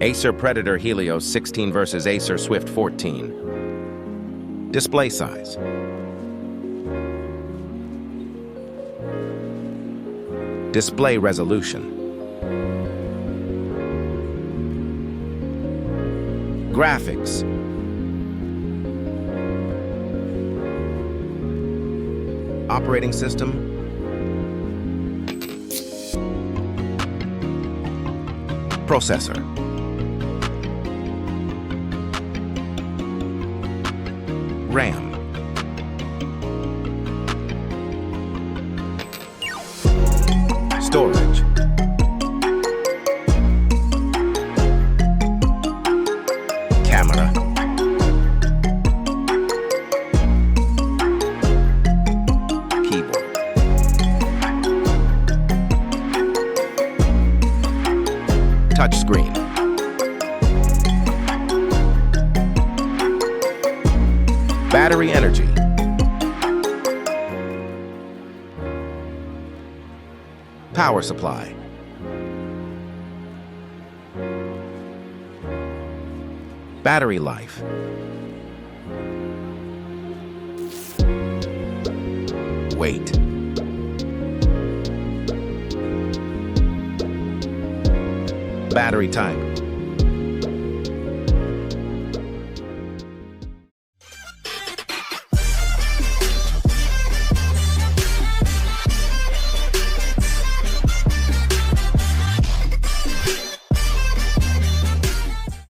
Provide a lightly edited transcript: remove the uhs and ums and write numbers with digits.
Acer Predator Helios 16 versus Acer Swift 14. Display size. Display resolution. Graphics. Operating system. Processor. RAM. Storage. Camera. Keyboard. Touchscreen. Battery energy. Power supply. Battery life. Weight. Battery type.